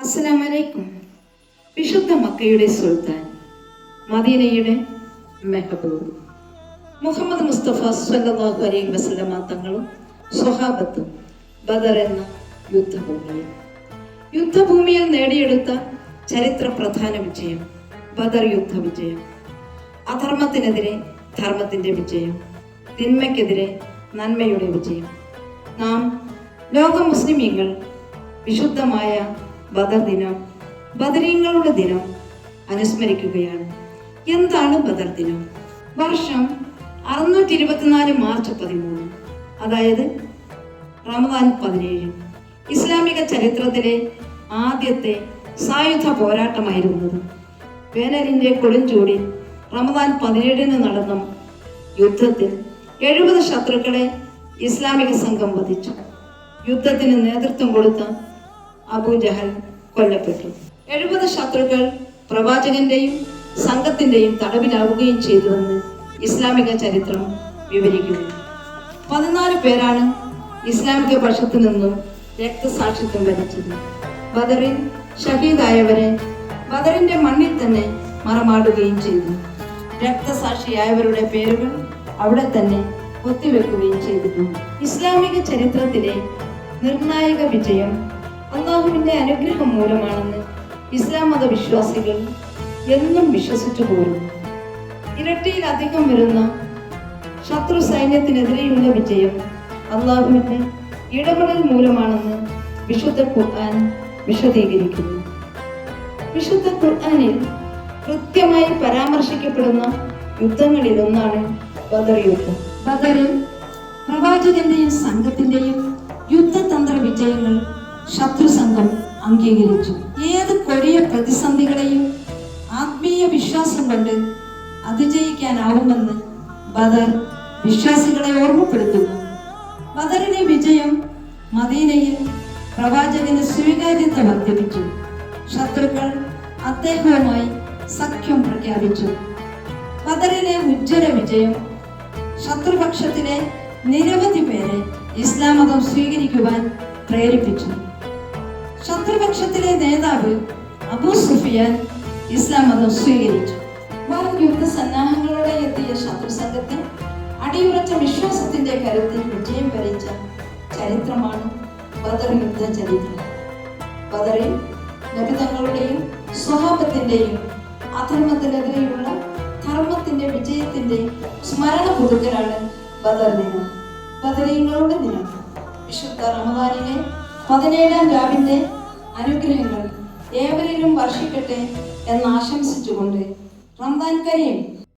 അസ്സലാമു അലൈക്കും. വിശുദ്ധ മക്കയുടെ സുൽത്താൻ, മദീനയുടെ മെഹബൂബ് മുഹമ്മദ് മുസ്തഫ സ്വല്ലല്ലാഹു അലൈഹി വസല്ലമ തങ്ങളും സ്വഹാബത്തും ബദർ എന്ന യുദ്ധഭൂമിയിൽ നേടിയെടുത്ത ചരിത്ര പ്രധാന വിജയം ബദർ യുദ്ധ വിജയം. അധർമ്മത്തിനെതിരെ ധർമ്മത്തിന്റെ വിജയം, തിന്മയ്ക്കെതിരെ നന്മയുടെ വിജയം. നാം ലോക മുസ്ലിമീങ്ങൾ വിശുദ്ധമായ ബദർ ദിനം, ബദരീങ്ങളുടെ ദിനം അനുസ്മരിക്കുകയാണ്. എന്താണ് ബദർ ദിനം? വർഷം 624 മാർച്ച് 13, അതായത് റമദാൻ 17, ഇസ്ലാമിക ചരിത്രത്തിലെ ആദ്യത്തെ സായുധ പോരാട്ടമായിരുന്നത്. വേനലിന്റെ കൊടുംചൂടിൽ റമദാൻ 17 നടന്ന യുദ്ധത്തിൽ 70 ശത്രുക്കളെ ഇസ്ലാമിക സംഘം വധിച്ചു. യുദ്ധത്തിന് നേതൃത്വം കൊടുത്ത അബൂജഹൽ കൊല്ലപ്പെട്ടു. 70 ശത്രുക്കൾ പ്രവാചകന്റെയും സംഘത്തിന്റെയും തടവിലാവുകയും ചെയ്തുവെന്ന് ഇസ്ലാമിക ചരിത്രം വിവരിക്കുന്നു. 14 പേരാണ് ഇസ്ലാമിക പക്ഷത്തു നിന്നും രക്തസാക്ഷിത്വം വരിച്ചത്. ബദറിൽ ഷഹീദായവരെ ബദറിന്റെ മണ്ണിൽ തന്നെ മറമാടുകയും ചെയ്തു. രക്തസാക്ഷിയായവരുടെ പേരുകൾ അവിടെ തന്നെ ഒത്തിവെക്കുകയും ചെയ്തിട്ടുണ്ട്. ഇസ്ലാമിക ചരിത്രത്തിലെ നിർണായക വിജയം അള്ളാഹുവിന്റെ അനുഗ്രഹം മൂലമാണെന്ന് ഇസ്ലാം മത വിശ്വാസികൾ എന്നും വിശ്വസിച്ചു പോരുന്നു. ഇരട്ടിയിലധികം വരുന്ന ശത്രു സൈന്യത്തിനെതിരെയുള്ള വിജയം അള്ളാഹുവിന്റെ ഇടപെടൽ മൂലമാണെന്ന് വിശുദ്ധ ഖുർആൻ വിശദീകരിക്കുന്നു. വിശുദ്ധ ഖുർആനിൽ കൃത്യമായി പരാമർശിക്കപ്പെടുന്ന യുദ്ധങ്ങളിൽ ഒന്നാണ് ബദർ യുദ്ധം. ബദറിൽ പ്രവാചകന്റെയും സംഘത്തിന്റെയും യുദ്ധതന്ത്ര വിജയങ്ങൾ ശത്രു സംഘം അംഗീകരിച്ചു. ഏത് കൊടിയ പ്രതിസന്ധികളെയും ആത്മീയ വിശ്വാസം കൊണ്ട് അതിജയിക്കാനാവുമെന്ന് ബദർ വിശ്വാസികളെ ഓർമ്മപ്പെടുത്തുന്നു. ബദറിലെ വിജയം മദീനയിൽ പ്രവാചകന് സ്വീകാര്യത വർദ്ധിപ്പിച്ചു. ശത്രുക്കൾ അദ്ദേഹവുമായി സഖ്യം പ്രഖ്യാപിച്ചു. ബദറിലെ ഉജ്ജ്വല വിജയം ശത്രുപക്ഷത്തിലെ നിരവധി പേരെ ഇസ്ലാം മതം സ്വീകരിക്കുവാൻ പ്രേരിപ്പിച്ചു. ശത്രുപക്ഷത്തിലെ നേതാവ് അബൂ സുഫിയാൻ ഇസ്ലാം മതം സ്വീകരിച്ചു. യുദ്ധസന്നാഹങ്ങളോടെ എത്തിയ ശത്രു സംഘത്തെ അടിയുറച്ച വിശ്വാസത്തിന്റെ കരുത്തിൽ വിജയം വരിച്ച ചരിത്രമാണ് ബദർ യുദ്ധ ചരിത്രം. ബദറിൽ നബി തങ്ങളുടെയും സ്വഹാബത്തിന്റെയും അധർമ്മത്തിനെതിരെയുള്ള ധർമ്മത്തിന്റെ വിജയത്തിന്റെ സ്മരണ പുതുക്കലാണ് ബദർ ദിനം, ബദരീങ്ങളുടെ ദിനം. വിശുദ്ധ റമദാനിലെ 17-ാം രാവിന്റെ അനുഗ്രഹങ്ങൾ ഏവരിലും വർഷിക്കട്ടെ എന്ന് ആശംസിച്ചുകൊണ്ട് റമദാൻ കരീം.